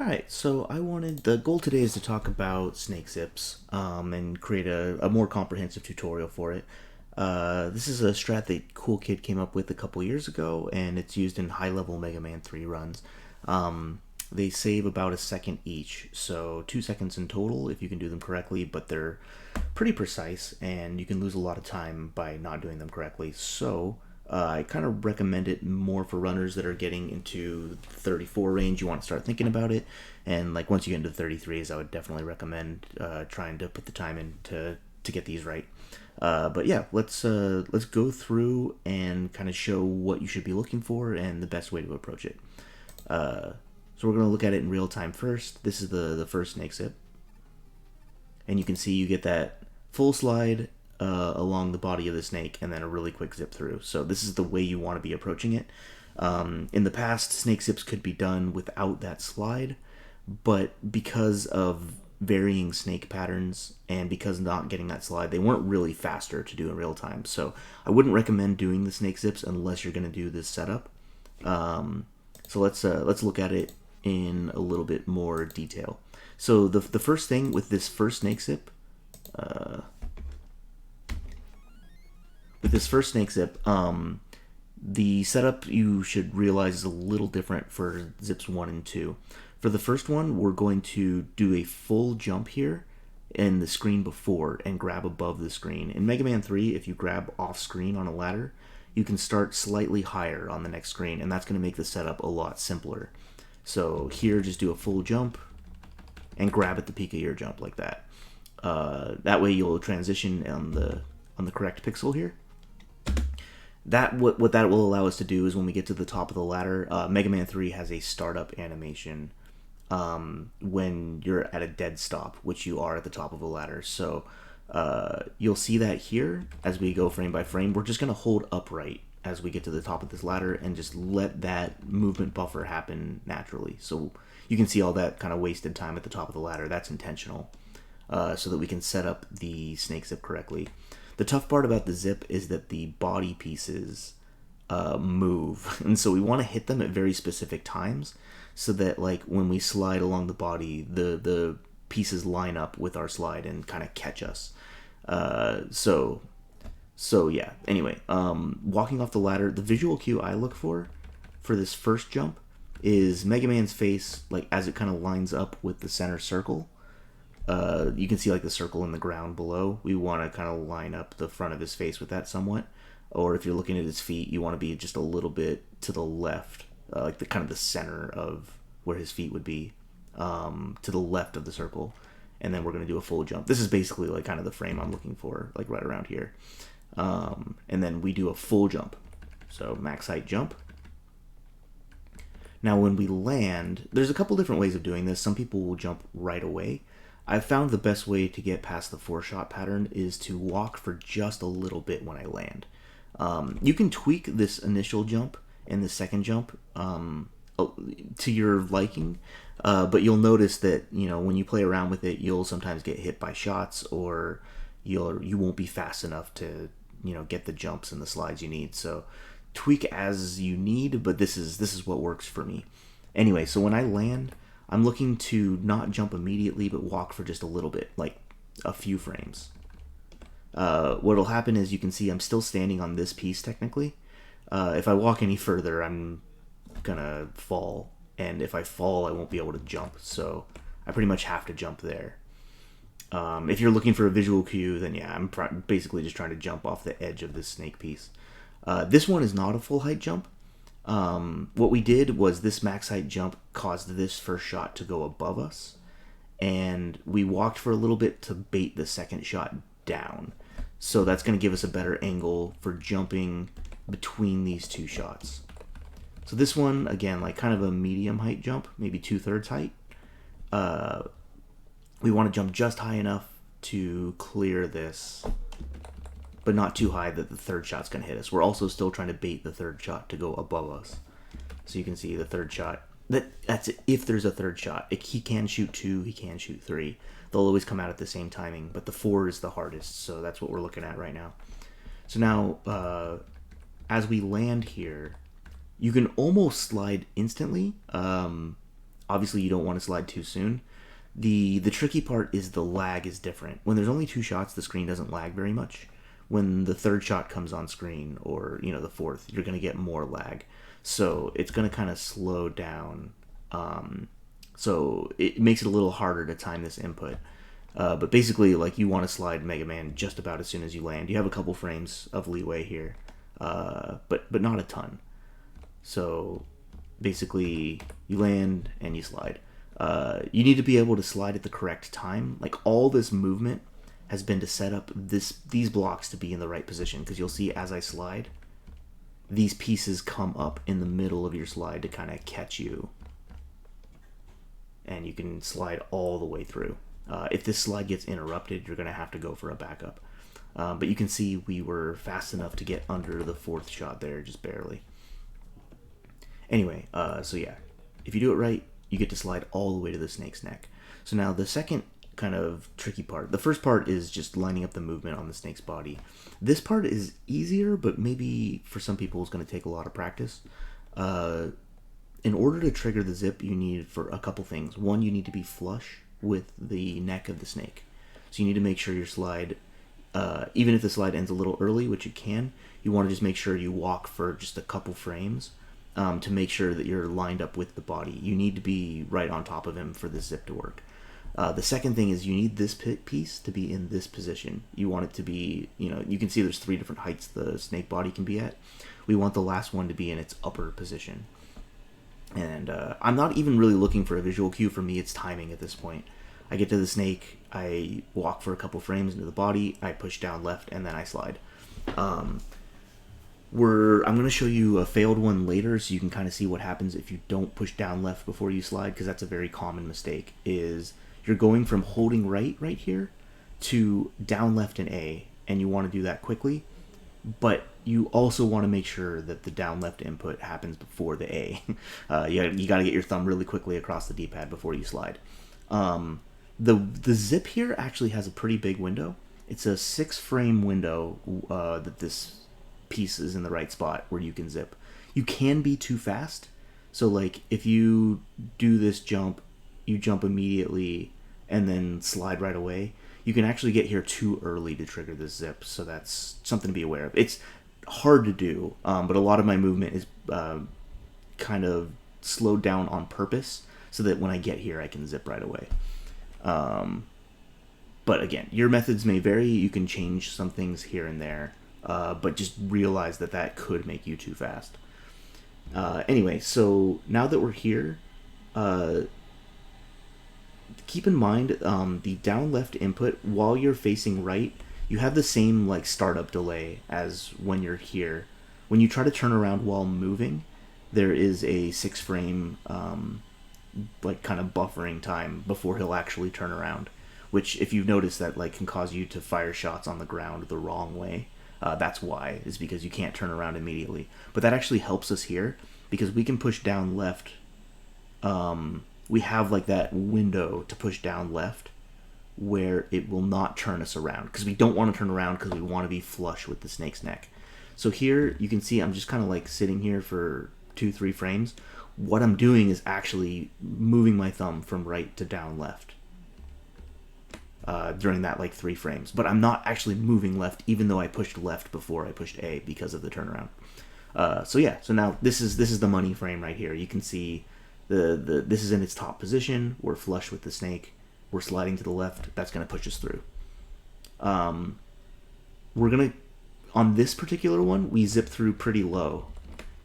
Alright, so the goal today is to talk about snake zips and create a more comprehensive tutorial for it. This is a strat that coolkid came up with a couple years ago, and it's used in high-level Mega Man 3 runs. They save about a second each, so 2 seconds in total if you can do them correctly, but they're pretty precise, and you can lose a lot of time by not doing them correctly. So I kind of recommend it more for runners that are getting into 34 range. You want to start thinking about it, and like once you get into 33s, I would definitely recommend trying to put the time in to get these right. But yeah, let's go through and kind of show what you should be looking for and the best way to approach it. So we're going to look at it in real time first. This is the first snake zip, and you can see you get that full slide along the body of the snake and then a really quick zip through. So this is the way you want to be approaching it. In the past, snake zips could be done without that slide, but because of varying snake patterns and because not getting that slide, they weren't really faster to do in real time. So I wouldn't recommend doing the snake zips unless you're going to do this setup. So let's look at it in a little bit more detail. So the first thing with this first snake zip, the setup you should realize is a little different for zips 1 and 2. For the first one, we're going to do a full jump here in the screen before and grab above the screen. In Mega Man 3, if you grab off screen on a ladder, you can start slightly higher on the next screen, and that's going to make the setup a lot simpler. So here, just do a full jump and grab at the peak of your jump like that. That way you'll transition on the correct pixel here. What that will allow us to do is when we get to the top of the ladder, Mega Man 3 has a startup animation when you're at a dead stop, which you are at the top of a ladder. So you'll see that here as we go frame by frame. We're just going to hold upright as we get to the top of this ladder and just let that movement buffer happen naturally. So you can see all that kind of wasted time at the top of the ladder. That's intentional so that we can set up the snake zip correctly. The tough part about the zip is that the body pieces move, and so we want to hit them at very specific times so that like when we slide along the body, the pieces line up with our slide and kind of catch us. So yeah. Anyway, walking off the ladder, the visual cue I look for this first jump is Mega Man's face, like as it kind of lines up with the center circle. You can see like the circle in the ground below. We want to kind of line up the front of his face with that somewhat. Or if you're looking at his feet, you want to be just a little bit to the left, like the kind of the center of where his feet would be, to the left of the circle. And then we're going to do a full jump. This is basically like kind of the frame I'm looking for, like right around here. And then we do a full jump. So max height jump. Now when we land, there's a couple different ways of doing this. Some people will jump right away. I've found the best way to get past the 4-shot pattern is to walk for just a little bit when I land. You can tweak this initial jump and the second jump to your liking, but you'll notice that when you play around with it, you'll sometimes get hit by shots, or you won't be fast enough to get the jumps and the slides you need. So tweak as you need, but this is what works for me. Anyway, so when I land, I'm looking to not jump immediately, but walk for just a little bit, like a few frames. What'll happen is you can see I'm still standing on this piece technically. If I walk any further, I'm gonna fall, and if I fall, I won't be able to jump. So I pretty much have to jump there. If you're looking for a visual cue, then yeah, I'm basically just trying to jump off the edge of this snake piece. This one is not a full height jump. What we did was this max height jump caused this first shot to go above us, and we walked for a little bit to bait the second shot down. So that's going to give us a better angle for jumping between these two shots. So this one, again, like kind of a medium height jump, maybe 2/3 height. We want to jump just high enough to clear this, but not too high that the third shot's going to hit us. We're also still trying to bait the third shot to go above us. So you can see the third shot. That's it, if there's a third shot. He can shoot 2, he can shoot 3. They'll always come out at the same timing, but the 4 is the hardest, so that's what we're looking at right now. So now, as we land here, you can almost slide instantly. Obviously, you don't want to slide too soon. The tricky part is the lag is different. When there's only 2 shots, the screen doesn't lag very much. When the 3rd shot comes on screen, or the 4th, you're going to get more lag. So it's going to kind of slow down. So it makes it a little harder to time this input. But basically, like, you want to slide Mega Man just about as soon as you land. You have a couple frames of leeway here, but not a ton. So basically, you land and you slide. You need to be able to slide at the correct time. Like, all this movement has been to set up these blocks to be in the right position, because you'll see as I slide, these pieces come up in the middle of your slide to kind of catch you, and you can slide all the way through. If this slide gets interrupted, you're going to have to go for a backup. But you can see we were fast enough to get under the 4th shot there, just barely. Anyway, so yeah, if you do it right, you get to slide all the way to the snake's neck. So now the second kind of tricky part. The first part is just lining up the movement on the snake's body. This part is easier, but maybe for some people it's going to take a lot of practice. In order to trigger the zip, you need for a couple things. One, you need to be flush with the neck of the snake. So you need to make sure your slide, even if the slide ends a little early, which it can, you want to just make sure you walk for just a couple frames to make sure that you're lined up with the body. You need to be right on top of him for the zip to work. The second thing is you need this piece to be in this position. You want it to be, you can see there's 3 different heights the snake body can be at. We want the last one to be in its upper position. And I'm not even really looking for a visual cue. For me, it's timing at this point. I get to the snake, I walk for a couple frames into the body, I push down left, and then I slide. I'm going to show you a failed one later so you can kind of see what happens if you don't push down left before you slide, because that's a very common mistake, is you're going from holding right here to down left in A, and you want to do that quickly, but you also want to make sure that the down left input happens before the A. You got to get your thumb really quickly across the D-pad before you slide. The zip here actually has a pretty big window. It's a 6-frame window that this piece is in the right spot where you can zip. You can be too fast. So like if you do this jump, you jump immediately and then slide right away, you can actually get here too early to trigger this zip. So that's something to be aware of. It's hard to do, but a lot of my movement is kind of slowed down on purpose so that when I get here I can zip right away. But again, your methods may vary. You can change some things here and there, but just realize that could make you too fast. Anyway, so now that we're here, keep in mind the down left input, while you're facing right, you have the same like startup delay as when you're here. When you try to turn around while moving, there is a 6-frame like kind of buffering time before he'll actually turn around, which if you've noticed that like can cause you to fire shots on the ground the wrong way. That's why, is because you can't turn around immediately. But that actually helps us here because we can push down left. We have like that window to push down left where it will not turn us around, because we don't want to turn around because we want to be flush with the snake's neck. So here you can see I'm just kind of like sitting here for 2-3 frames. What I'm doing is actually moving my thumb from right to down left during that like 3 frames, but I'm not actually moving left, even though I pushed left before I pushed A because of the turnaround. So yeah, so now this is the money frame right here. You can see this is in its top position. We're flush with the snake. We're sliding to the left. That's going to push us through. We're going to, on this particular one, we zip through pretty low.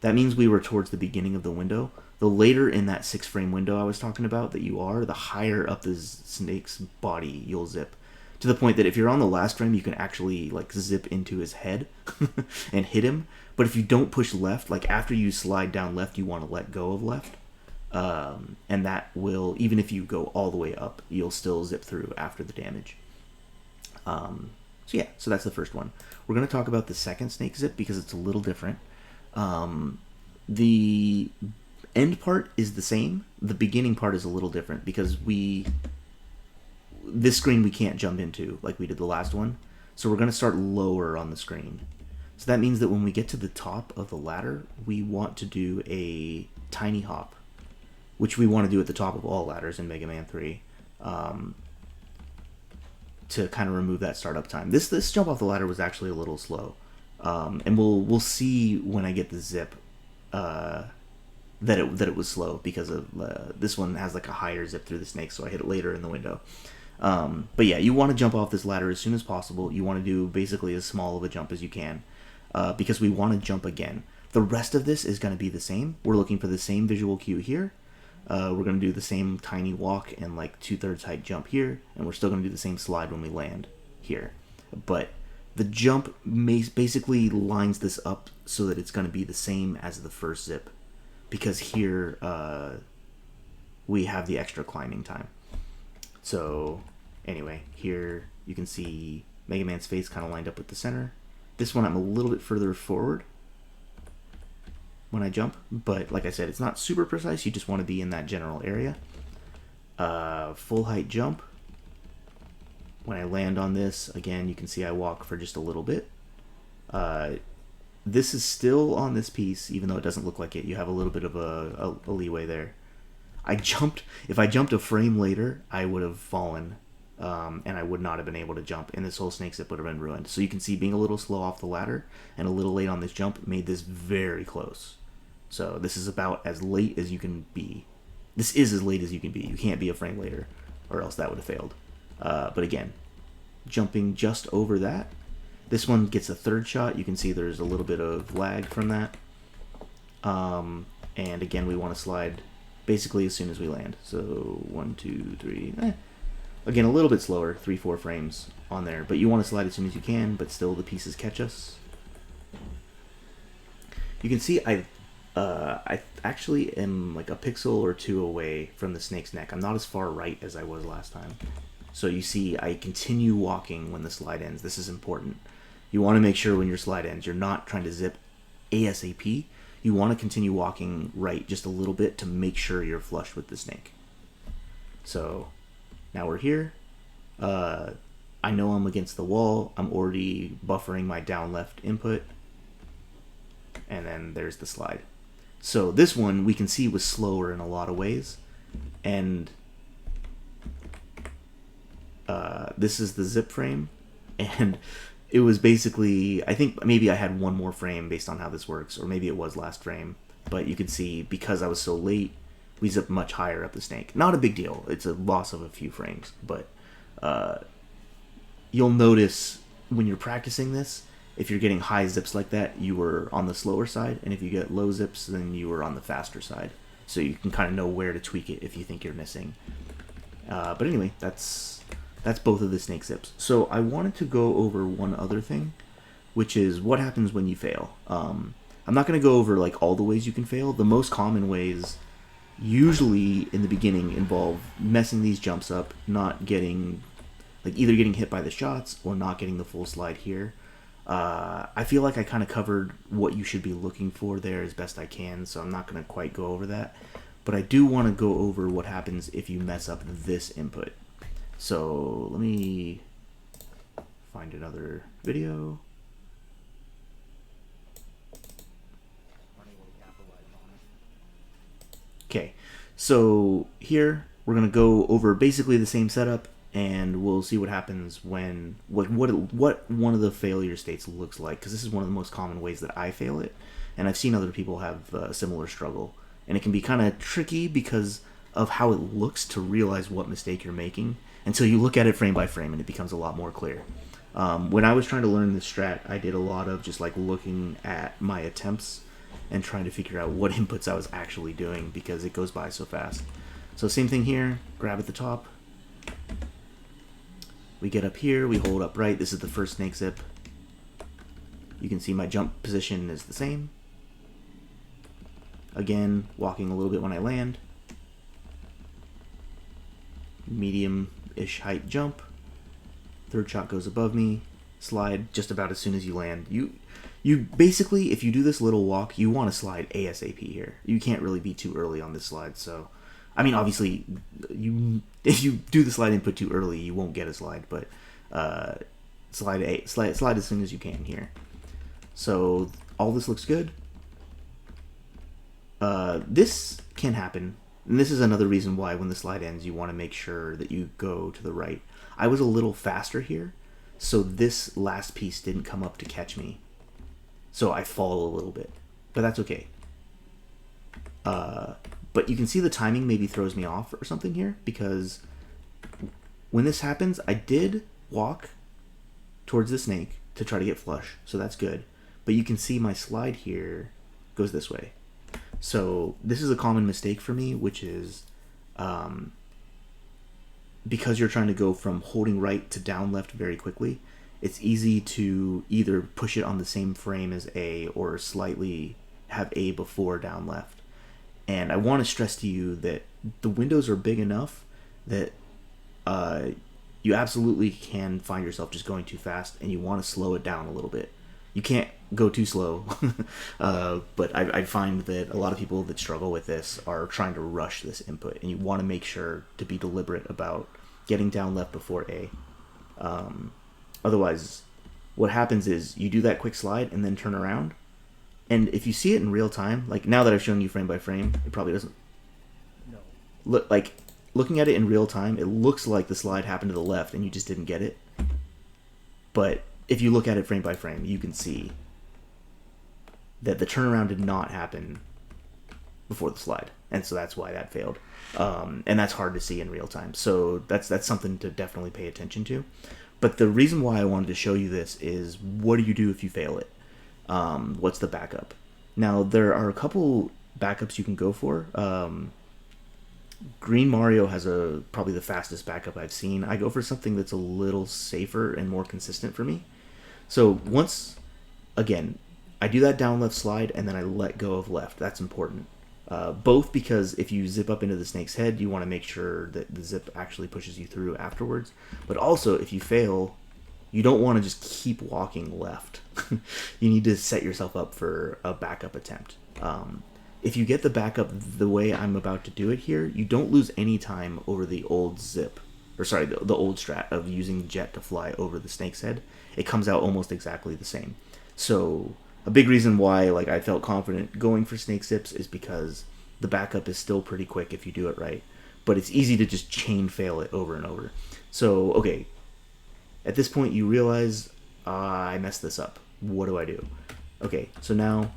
That means we were towards the beginning of the window. The later in that 6-frame window I was talking about that you are, the higher up the snake's body you'll zip. To the point that if you're on the last frame, you can actually like zip into his head and hit him. But if you don't push left, like after you slide down left, you want to let go of left. And that will, even if you go all the way up, you'll still zip through after the damage. So yeah, so that's the first one. We're going to talk about the second snake zip because it's a little different. The end part is the same. The beginning part is a little different because this screen we can't jump into like we did the last one. So we're going to start lower on the screen. So that means that when we get to the top of the ladder, we want to do a tiny hop. which we want to do at the top of all ladders in Mega Man 3, to kind of remove that startup time. This jump off the ladder was actually a little slow, and we'll see when I get the zip that it was slow, because of this one has like a higher zip through the snake, so I hit it later in the window. But yeah, you want to jump off this ladder as soon as possible. You want to do basically as small of a jump as you can, because we want to jump again. The rest of this is going to be the same. We're looking for the same visual cue here. We're going to do the same tiny walk and like 2/3 height jump here, and we're still going to do the same slide when we land here. But the jump basically lines this up so that it's going to be the same as the first zip, because here we have the extra climbing time. So anyway, here you can see Mega Man's face kind of lined up with the center. This one I'm a little bit further forward when I jump, but like I said, it's not super precise. You just want to be in that general area. Full height jump. When I land on this, again, you can see I walk for just a little bit. This is still on this piece, even though it doesn't look like it. You have a little bit of a leeway there. If I jumped a frame later, I would have fallen, and I would not have been able to jump, and this whole snake zip would have been ruined. So you can see being a little slow off the ladder and a little late on this jump made this very close. So this is about as late as you can be. This is as late as you can be. You can't be a frame later, or else that would have failed. But again, jumping just over that. This one gets a third shot. You can see there's a little bit of lag from that. And again, we want to slide basically as soon as we land. So 1, 2, 3. Again, a little bit slower, 3-4 frames on there. But you want to slide as soon as you can, but still the pieces catch us. You can see I actually am like a pixel or two away from the snake's neck. I'm not as far right as I was last time. So you see I continue walking when the slide ends. This is important. You want to make sure when your slide ends, you're not trying to zip ASAP. You want to continue walking right just a little bit to make sure you're flush with the snake. So now we're here. I know I'm against the wall. I'm already buffering my down left input. And then there's the slide. So this one we can see was slower in a lot of ways. And this is the zip frame. And it was basically, I think maybe I had one more frame based on how this works, or maybe it was last frame. But you can see, because I was so late, we zipped much higher up the snake. Not a big deal. It's a loss of a few frames. But you'll notice when you're practicing this, if you're getting high zips like that, you were on the slower side. And if you get low zips, then you were on the faster side. So you can kind of know where to tweak it if you think you're missing. But anyway, that's both of the snake zips. So I wanted to go over one other thing, which is what happens when you fail. I'm not going to go over like all the ways you can fail. The most common ways usually in the beginning involve messing these jumps up, not getting, like either getting hit by the shots or not getting the full slide here. I feel like I kind of covered what you should be looking for there as best I can, so I'm not going to quite go over that. But I do want to go over what happens if you mess up this input. So let me find another video. Okay, so here we're going to go over basically the same setup, and we'll see what happens when what one of the failure states looks like, because this is one of the most common ways that I fail it, and I've seen other people have a similar struggle, and it can be kind of tricky because of how it looks to realize what mistake you're making until you look at it frame by frame, and it becomes a lot more clear. When I was trying to learn this strat, I did a lot of just like looking at my attempts and trying to figure out what inputs I was actually doing, because it goes by so fast. So same thing here, grab at the top. We get up here, we hold up right. This is the first snake zip. You can see my jump position is the same. Again, walking a little bit when I land. Medium-ish height jump. Third shot goes above me. Slide just about as soon as you land. You basically, if you do this little walk, you want to slide ASAP here. You can't really be too early on this slide. So, I mean, obviously, if you do the slide input too early, you won't get a slide. But slide as soon as you can here. So all this looks good. This can happen And this is another reason why when the slide ends, you want to make sure that you go to the right. I was a little faster here, so this last piece didn't come up to catch me. So I fall a little bit, but that's okay. But you can see the timing maybe throws me off or something here, because when this happens, I did walk towards the snake to try to get flush, so that's good. But you can see my slide here goes this way. So this is a common mistake for me, which is because you're trying to go from holding right to down left very quickly, it's easy to either push it on the same frame as A or slightly have A before down left. And I want to stress to you that the windows are big enough that you absolutely can find yourself just going too fast, and you want to slow it down a little bit. You can't go too slow, but I find that a lot of people that struggle with this are trying to rush this input, and you want to make sure to be deliberate about getting down left before A. Otherwise, what happens is you do that quick slide and then turn around, and if you see it in real time, like now that I've shown you frame by frame, it probably doesn't look like, looking at it in real time, it looks like the slide happened to the left and you just didn't get it. But if you look at it frame by frame, you can see that the turnaround did not happen before the slide, and so that's why that failed. And that's hard to see in real time, so that's something to definitely pay attention to. But the reason why I wanted to show you this is, what do you do if you fail it? What's the backup? Now, there are a couple backups you can go for. Green Mario has probably the fastest backup I've seen. I go for something that's a little safer and more consistent for me. So once, again, I do that down left slide and then I let go of left. That's important. Both because if you zip up into the snake's head, you want to make sure that the zip actually pushes you through afterwards. But also, if you fail, you don't want to just keep walking left. You need to set yourself up for a backup attempt. If you get the backup the way I'm about to do it here, you don't lose any time over the old zip, or sorry, the old strat of using jet to fly over the snake's head. It comes out almost exactly the same. So a big reason why I felt confident going for snake zips is because the backup is still pretty quick if you do it right, but it's easy to just chain fail it over and over. So okay, at this point you realize I messed this up. What do I do? Okay, so now,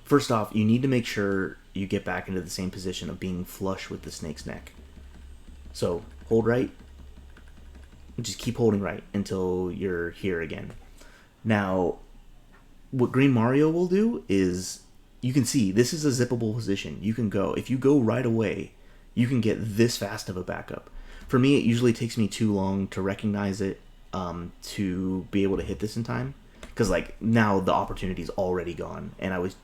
first off, you need to make sure you get back into the same position of being flush with the snake's neck. So hold right, just keep holding right until you're here again. Now, what Green Mario will do is, you can see this is a zippable position. You can go, if you go right away, you can get this fast of a backup. For me, it usually takes me too long to recognize it, to be able to hit this in time, because now the opportunity's already gone, and I was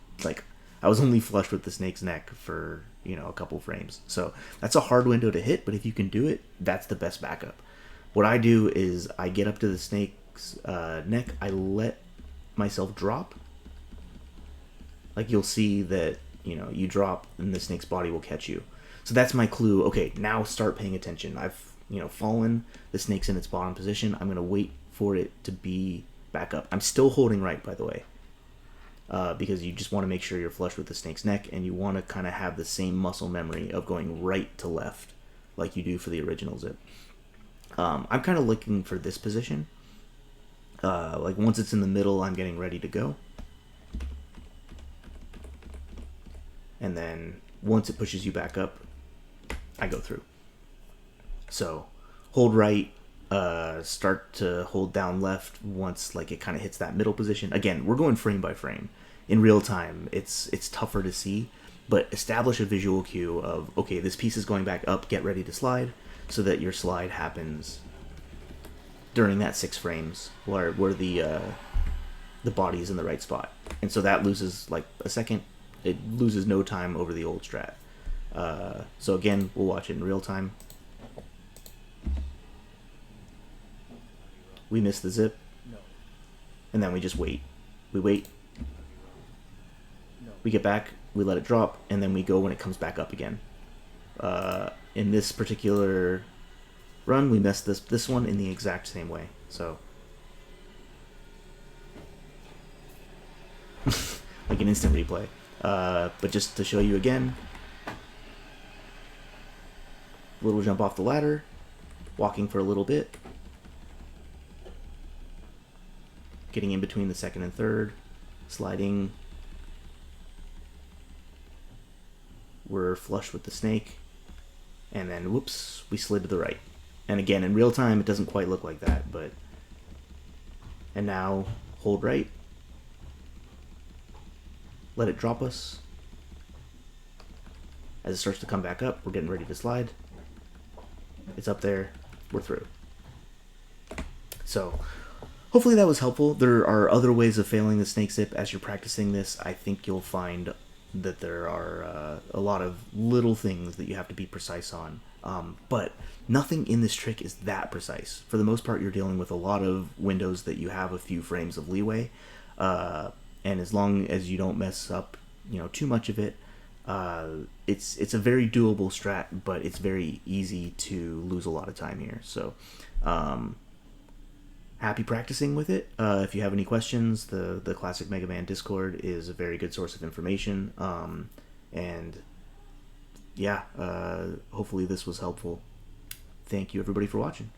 only flushed with the snake's neck for a couple frames. So that's a hard window to hit, but if you can do it, that's the best backup. What I do is I get up to the snake's neck, I let myself drop. You'll see that you drop and the snake's body will catch you. So that's my clue. Okay, now start paying attention. I've fallen, the snake's in its bottom position. I'm gonna wait for it to be back up. I'm still holding right, by the way, because you just want to make sure you're flush with the snake's neck, and you want to kind of have the same muscle memory of going right to left like you do for the original zip. I'm kind of looking for this position. Once it's in the middle, I'm getting ready to go. And then once it pushes you back up, I go through. So hold right, start to hold down left once it kind of hits that middle position. Again, we're going frame by frame. In real time, it's tougher to see, but establish a visual cue of, okay, this piece is going back up, get ready to slide, so that your slide happens during that 6 frames where the body is in the right spot. And so that loses a second. It loses no time over the old strat. So again, we'll watch it in real time. We miss the zip, and then we just wait. We wait. We get back, we let it drop, and then we go when it comes back up again. In this particular run, we messed this one in the exact same way. So, an instant replay. But just to show you again, Little jump off the ladder, walking for a little bit, getting in between the second and third, sliding. We're flush with the snake, and then whoops, we slid to the right. And again, in real time, it doesn't quite look like that, but... And now, hold right. Let it drop us. As it starts to come back up, we're getting ready to slide. It's up there. We're through. So, hopefully that was helpful. There are other ways of failing the snake zip. As you're practicing this, I think you'll find that there are a lot of little things that you have to be precise on. But nothing in this trick is that precise. For the most part, you're dealing with a lot of windows that you have a few frames of leeway. And as long as you don't mess up, too much of it, it's a very doable strat, but it's very easy to lose a lot of time here. So, happy practicing with it. If you have any questions, the Classic Mega Man Discord is a very good source of information. And yeah, hopefully this was helpful. Thank you everybody for watching.